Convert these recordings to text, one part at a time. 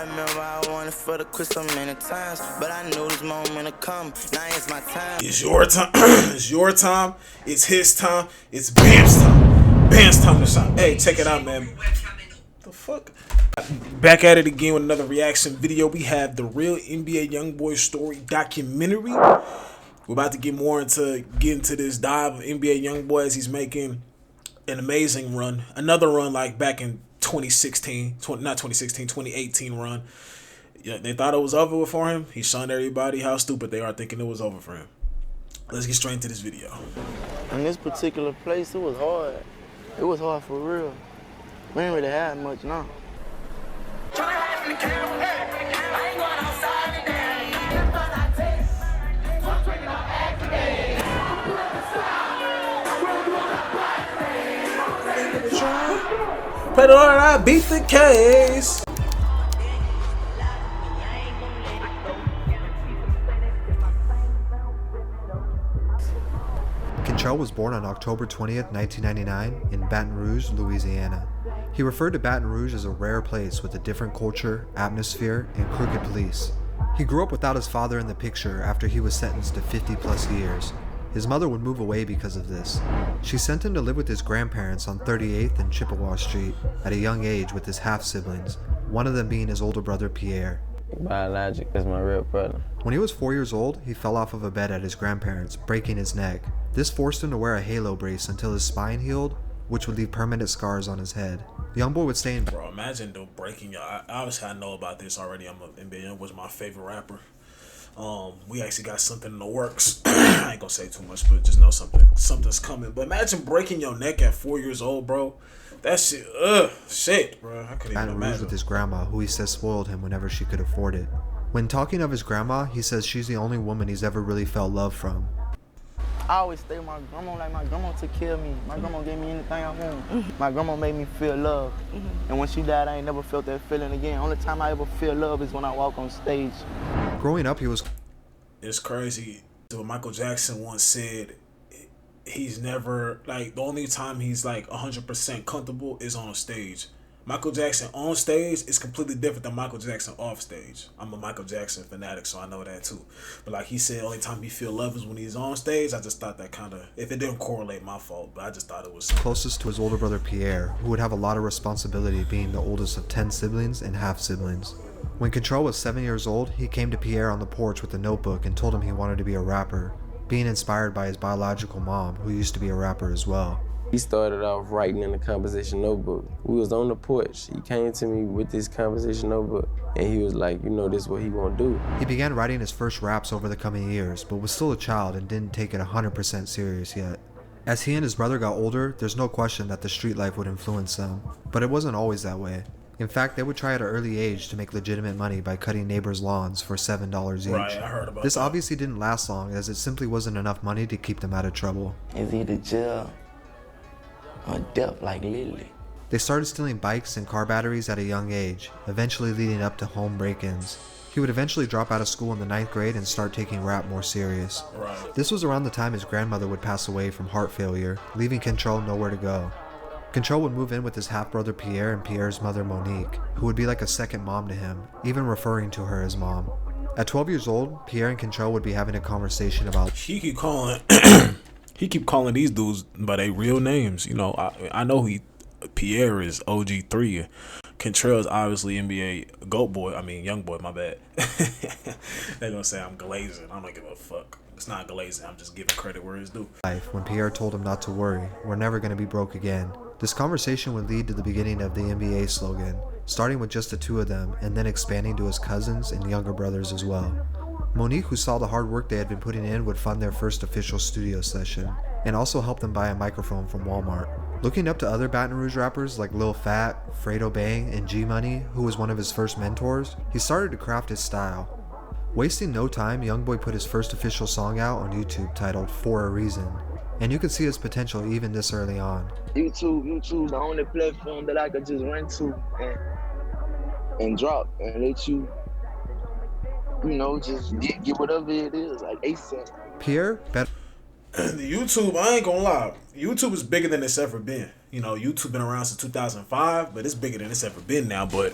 remember I wanted for the quit so many times, but I knew this moment would come. Now it's my time. It's your time. It's your time. It's his time. It's Bam's time. Bam's time to shine. Hey, check it out, man. The fuck? Back at it again with another reaction video. We have the real NBA YoungBoy story documentary. We're about to get into this dive of NBA YoungBoy as he's making an amazing run. Another run like back in 2018 run. Yeah, they thought it was over for him. He shown everybody how stupid they are thinking it was over for him. Let's get straight into this video. In this particular place, it was hard. It was hard for real. We didn't really have much now. Play the Lord, I beat the case. Kentrell was born on October 20th, 1999 in Baton Rouge, Louisiana. He referred to Baton Rouge as a rare place with a different culture, atmosphere, and crooked police. He grew up without his father in the picture after he was sentenced to 50+ years. His mother would move away because of this. She sent him to live with his grandparents on 38th and Chippewa Street at a young age with his half-siblings, one of them being his older brother Pierre. Biologic is my real brother. When he was 4 years old, he fell off of a bed at his grandparents', breaking his neck. This forced him to wear a halo brace until his spine healed, which would leave permanent scars on his head. YoungBoy would stay in... Bro, imagine though breaking your... Obviously, I know about this already. NBA YoungBoy's my favorite rapper. We actually got something in the works. I ain't gonna say too much, but just know something's coming. But imagine breaking your neck at 4 years old, bro. That shit, shit, bro. I couldn't even imagine. With his grandma, who he says spoiled him whenever she could afford it. When talking of his grandma, he says she's the only woman he's ever really felt love from. I always stay with my grandma, like my grandma took care of me. My grandma gave me anything I want. My grandma made me feel love. And when she died, I ain't never felt that feeling again. Only time I ever feel love is when I walk on stage. Growing up, he was... It's crazy. So Michael Jackson once said he's never, like, the only time he's like 100% comfortable is on stage. Michael Jackson on stage is completely different than Michael Jackson off stage. I'm a Michael Jackson fanatic, so I know that too. But like he said, only time he feel love is when he's on stage. I just thought that kind of, if it didn't correlate, my fault, but I just thought it was closest to his older brother Pierre, who would have a lot of responsibility being the oldest of 10 siblings and half-siblings. When Kentrell was 7 years old, he came to Pierre on the porch with a notebook and told him he wanted to be a rapper, being inspired by his biological mom, who used to be a rapper as well. He started off writing in the composition notebook. We was on the porch. He came to me with this composition notebook, and he was like, you know, this is what he gonna do. He began writing his first raps over the coming years, but was still a child and didn't take it 100% serious yet. As he and his brother got older, there's no question that the street life would influence them, but it wasn't always that way. In fact, they would try at an early age to make legitimate money by cutting neighbors' lawns for $7 each. Right, I heard about this that. Obviously didn't last long, as it simply wasn't enough money to keep them out of trouble. It's either jail or death, like Lily. They started stealing bikes and car batteries at a young age, eventually leading up to home break-ins. He would eventually drop out of school in the 9th grade and start taking rap more serious. Right. This was around the time his grandmother would pass away from heart failure, leaving Kentrell nowhere to go. Kentrell would move in with his half-brother Pierre and Pierre's mother Monique, who would be like a second mom to him, even referring to her as mom. At 12 years old, Pierre and Kentrell would be having a conversation about... He keep calling these dudes by their real names. You know, I know Pierre is OG3. Kentrell is obviously NBA YoungBoy, my bad. They're gonna say I'm glazing. I don't give a fuck. It's not glazing, I'm just giving credit where it's due. When Pierre told him not to worry, we're never gonna be broke again. This conversation would lead to the beginning of the NBA slogan, starting with just the two of them and then expanding to his cousins and younger brothers as well. Monique, who saw the hard work they had been putting in, would fund their first official studio session and also help them buy a microphone from Walmart. Looking up to other Baton Rouge rappers like Lil Fat, Fredo Bang, and G-Money, who was one of his first mentors, he started to craft his style. Wasting no time, YoungBoy put his first official song out on YouTube titled For a Reason, and you could see his potential even this early on. YouTube, the only platform that I could just run to and drop and let you, just get whatever it is, like ASAP. Pierre, the YouTube, I ain't gonna lie, YouTube is bigger than it's ever been. You know, YouTube been around since 2005, but it's bigger than it's ever been now. But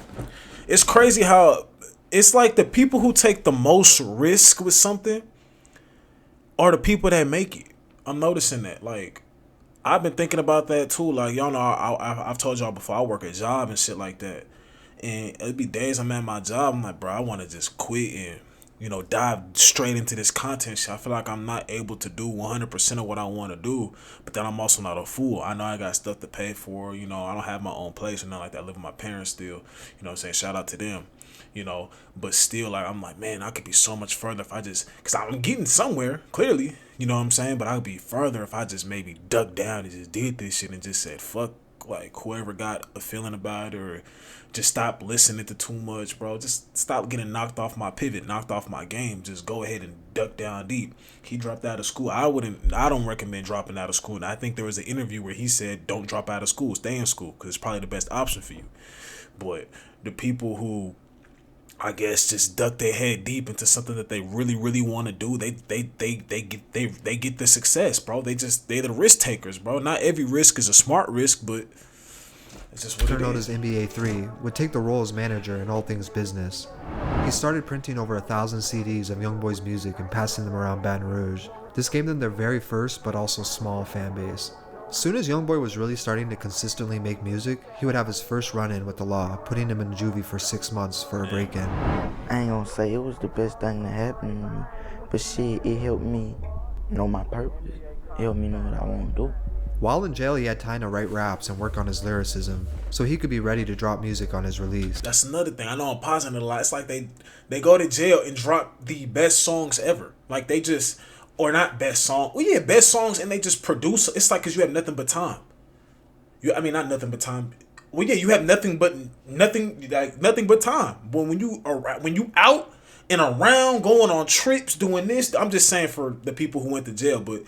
it's crazy how it's like the people who take the most risk with something are the people that make it. I'm noticing that. Like, I've been thinking about that too. Like, y'all know, I've told y'all before, I work a job and shit like that. And it'd be days I'm at my job, I'm like, bro, I want to just quit and, you know, dive straight into this content shit. I feel like I'm not able to do 100% of what I want to do, but then I'm also not a fool. I know I got stuff to pay for, you know, I don't have my own place or nothing like that. I live with my parents still, you know what I'm saying? Shout out to them, you know, but still, like, I'm like, man, I could be so much further if I just, because I'm getting somewhere, clearly, you know what I'm saying? But I could be further if I just maybe ducked down and just did this shit and just said, fuck, like, whoever got a feeling about it, or just stop listening to too much, bro. Just stop getting knocked off my pivot, knocked off my game. Just go ahead and duck down deep. He dropped out of school. I don't recommend dropping out of school. And I think there was an interview where he said, don't drop out of school, stay in school, because it's probably the best option for you. But the people who, I guess, just duck their head deep into something that they really, really want to do, they get the success, bro. They the risk takers, bro. Not every risk is a smart risk, but it's just what it is. Known as NBA 3, would take the role as manager in all things business. He started printing over 1,000 CDs of Youngboy's music and passing them around Baton Rouge. This gave them their very first but also small fan base. Soon as Youngboy was really starting to consistently make music, he would have his first run-in with the law, putting him in juvie for 6 months for a break-in. I ain't gonna say it was the best thing that happened to me, but shit, it helped me know my purpose. It helped me know what I want to do. While in jail, he had time to write raps and work on his lyricism, so he could be ready to drop music on his release. That's another thing. I know I'm pausing it a lot. It's like they go to jail and drop the best songs ever. Like, they just, or not best song. Well, yeah, best songs, and they just produce. It's like, because you have nothing but time. Not nothing but time. Well, yeah, you have nothing but time. But when you out and around, going on trips, doing this, I'm just saying for the people who went to jail. But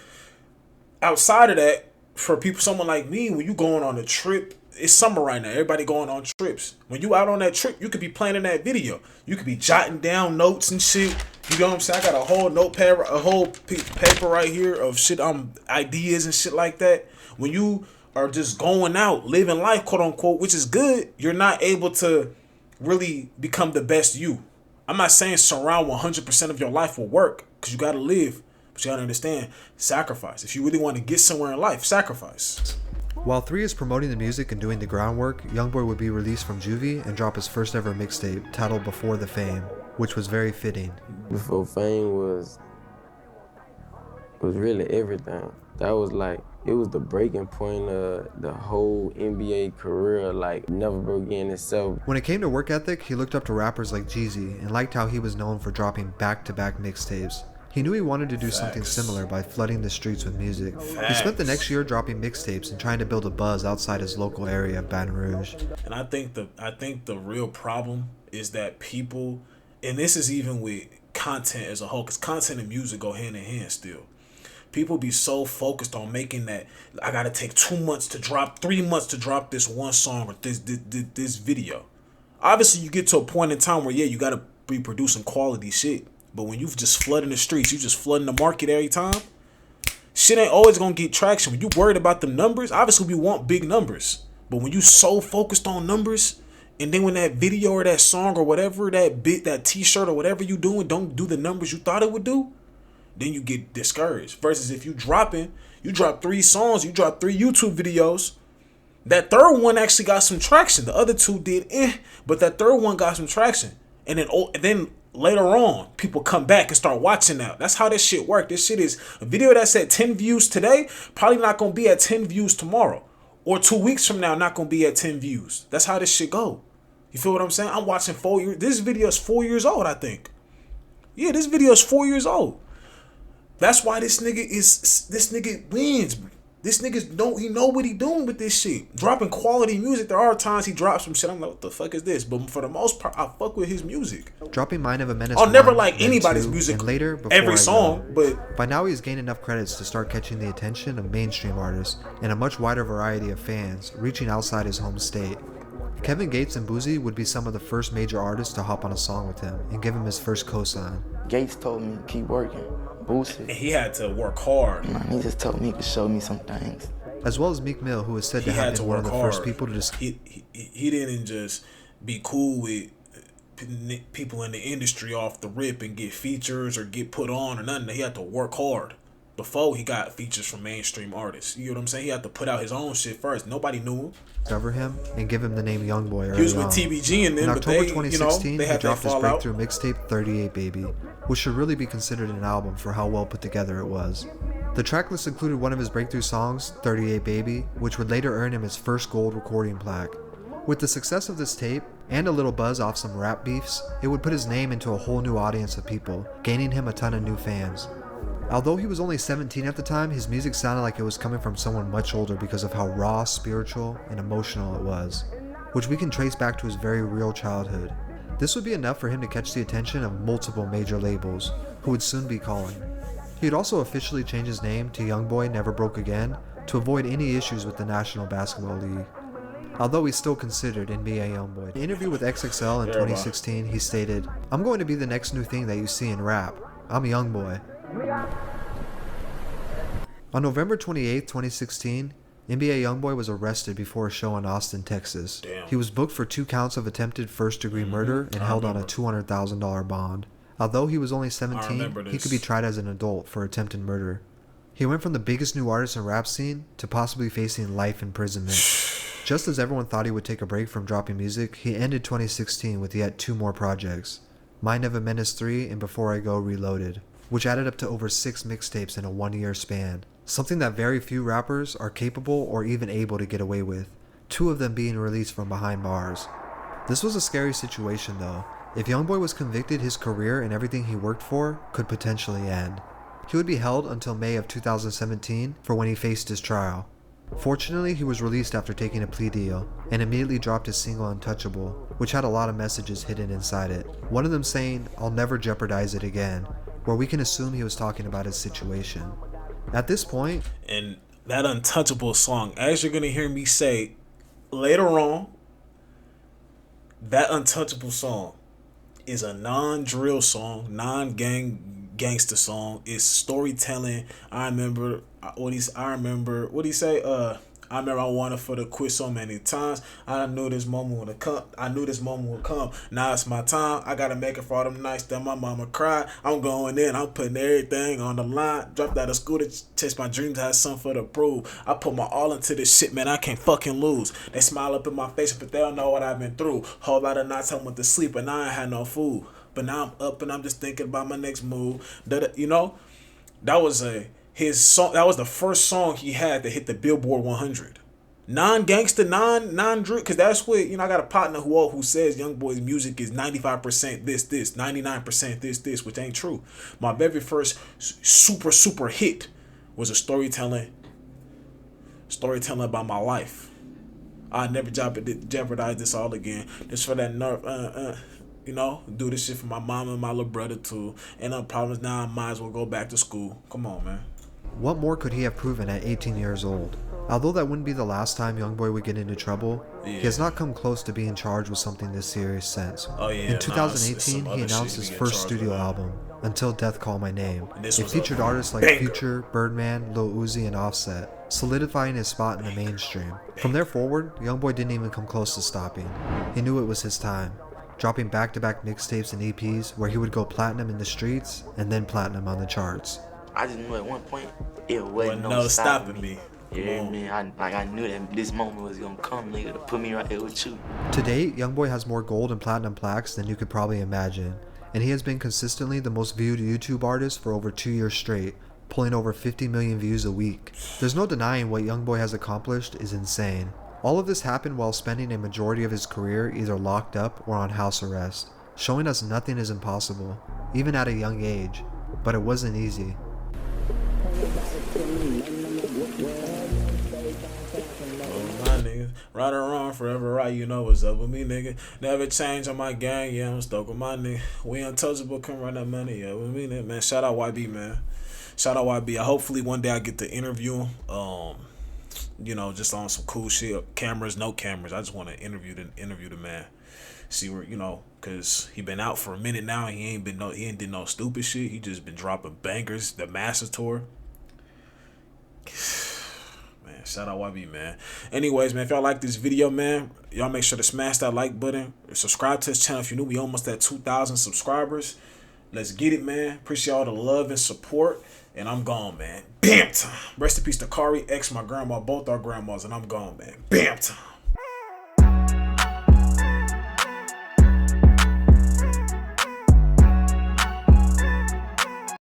outside of that, for someone like me, when you going on a trip, it's summer right now. Everybody going on trips. When you out on that trip, you could be planning that video. You could be jotting down notes and shit. You know what I'm saying? I got a whole notepad, a whole piece of paper right here of shit, ideas and shit like that. When you are just going out, living life, quote unquote, which is good, you're not able to really become the best you. I'm not saying surround 100% of your life will work, because you got to live. But you gotta understand, sacrifice. If you really want to get somewhere in life, sacrifice. While 3 is promoting the music and doing the groundwork, Youngboy would be released from juvie and drop his first ever mixtape titled Before the Fame, which was very fitting. Before Fame was really everything. That was like, it was the breaking point of the whole NBA career, like Never Broke Again itself. When it came to work ethic, he looked up to rappers like Jeezy and liked how he was known for dropping back-to-back mixtapes. He knew he wanted to do something similar by flooding the streets with music. He spent the next year dropping mixtapes and trying to build a buzz outside his local area of Baton Rouge. And I think the real problem is that people, and this is even with content as a whole, because content and music go hand in hand still. People be so focused on making that, I gotta take 2 months to drop, 3 months to drop this one song or this video. Obviously, you get to a point in time where, yeah, you gotta be producing quality shit. But when you just flooding the streets, you just flooding the market every time, shit ain't always gonna get traction. When you worried about the numbers, obviously we want big numbers. But when you so focused on numbers, and then when that video or that song or whatever, that t-shirt or whatever you doing don't do the numbers you thought it would do, then you get discouraged. Versus if you drop 3 songs, you drop 3 YouTube videos, that third one actually got some traction. The other 2 did but that third one got some traction. And then later on, people come back and start watching now. That's how this shit work. This shit is a video that's at 10 views today, probably not going to be at 10 views tomorrow. Or 2 weeks from now, not going to be at 10 views. That's how this shit go. You feel what I'm saying? I'm watching 4 years. This video is 4 years old, I think. Yeah, this video is 4 years old. That's why this nigga wins. This nigga he know what he doing with this shit. Dropping quality music. There are times he drops some shit. I'm like, what the fuck is this? But for the most part, I fuck with his music. Dropping Mind of a Menace. I'll never like anybody's music. And later, every song, but by now he's gained enough credits to start catching the attention of mainstream artists and a much wider variety of fans, reaching outside his home state. Kevin Gates and Boozy would be some of the first major artists to hop on a song with him and give him his first cosign. Gates told me keep working. Boozy, and he had to work hard. He just told me he could show me some things. As well as Meek Mill, who is said to have been one of the first people to he didn't just be cool with people in the industry off the rip and get features or get put on or nothing. He had to work hard before he got features from mainstream artists. You know what I'm saying? He had to put out his own shit first. Nobody knew him. Discover him and give him the name YoungBoy early He was with on. TBG and then, In but October they, 2016, they he had that dropped his fallout. breakthrough mixtape 38 Baby, which should really be considered an album for how well put together it was. The tracklist included one of his breakthrough songs, 38 Baby, which would later earn him his first gold recording plaque. With the success of this tape, and a little buzz off some rap beefs, it would put his name into a whole new audience of people, gaining him a ton of new fans. Although he was only 17 at the time, his music sounded like it was coming from someone much older because of how raw, spiritual, and emotional it was, which we can trace back to his very real childhood. This would be enough for him to catch the attention of multiple major labels, who would soon be calling. He would also officially change his name to YoungBoy Never Broke Again to avoid any issues with the National Basketball League. Although he's still considered NBA YoungBoy. In an interview with XXL in 2016, he stated, "I'm going to be the next new thing that you see in rap. I'm YoungBoy." On November 28, 2016, NBA YoungBoy was arrested before a show in Austin, Texas. Damn. He was booked for 2 counts of attempted first-degree murder and held on a $200,000 bond. Although he was only 17, he could be tried as an adult for attempted murder. He went from the biggest new artist in rap scene to possibly facing life imprisonment. Just as everyone thought he would take a break from dropping music, he ended 2016 with yet 2 more projects, Mind of a Menace 3 and Before I Go Reloaded, which added up to over 6 mixtapes in a 1-year span, something that very few rappers are capable or even able to get away with, 2 of them being released from behind bars. This was a scary situation though. If YoungBoy was convicted, his career and everything he worked for could potentially end. He would be held until May of 2017 for when he faced his trial. Fortunately, he was released after taking a plea deal, and immediately dropped his single Untouchable, which had a lot of messages hidden inside it. One of them saying, "I'll never jeopardize it again," where we can assume he was talking about his situation. At this point, And that Untouchable song, as you're going to hear me say later on, that Untouchable song is a non-drill song, non-gangster song. It's storytelling. I remember what he say. I remember I wanted for to quit so many times. I knew this moment would come. Now it's my time. I gotta make it for all them nights that my mama cried. I'm going in. I'm putting everything on the line. Dropped out of school to chase my dreams. I had something for to prove. I put my all into this shit, man. I can't fucking lose. They smile up in my face, but they don't know what I've been through. Whole lot of nights I went to sleep and I ain't had no food. But now I'm up and I'm just thinking about my next move. That was his song. That was the first song he had to hit the Billboard 100. Non-gangster, non-drill, because that's what, I got a partner who says YoungBoy's music is 95% this, 99% this, which ain't true. My very first super hit was a storytelling about my life. I never jeopardize this all again. Just for that nerve, do this shit for my mom and my little brother too. Ain't no problems now, I might as well go back to school. Come on, man. what more could he have proven at 18 years old? Although that wouldn't be the last time YoungBoy would get into trouble, he has not come close to being charged with something this serious since. In 2018, he announced his first studio album, Until Death Call My Name. It featured artists like Future, Birdman, Lil Uzi, and Offset, solidifying his spot in the mainstream. From there forward, YoungBoy didn't even come close to stopping. He knew it was his time, dropping back-to-back mixtapes and EPs where he would go platinum in the streets and then platinum on the charts. I just knew at one point it wasn't no stopping me. Yeah, man, I knew that this moment was gonna come, nigga, to put me right here with you. To date, YoungBoy has more gold and platinum plaques than you could probably imagine, and he has been consistently the most viewed YouTube artist for over 2 years straight, pulling over 50 million views a week. There's no denying what YoungBoy has accomplished is insane. All of this happened while spending a majority of his career either locked up or on house arrest, showing us nothing is impossible, even at a young age. But it wasn't easy. Right or wrong, forever right, you know what's up with me, nigga. Never change on my gang, yeah, I'm stoked with my nigga. We untouchable, come run that money, yeah, with me, man. Shout out YB, man. Shout out YB. Hopefully one day I get to interview him, just on some cool shit. Cameras, no cameras. I just want to interview the man. See where, cause he been out for a minute now. He ain't did no stupid shit. He just been dropping bangers. The Master Tour. Man, Shout out YB, man. Anyways, man, if y'all like this video, man, y'all make sure to smash that like button. Subscribe to this channel if you're new. We almost at 2,000 subscribers. Let's get it, man. Appreciate all the love and support. And I'm gone, man. Bam time. Rest in peace to Kari, ex, my grandma, both our grandmas, and I'm gone, man. Bam time.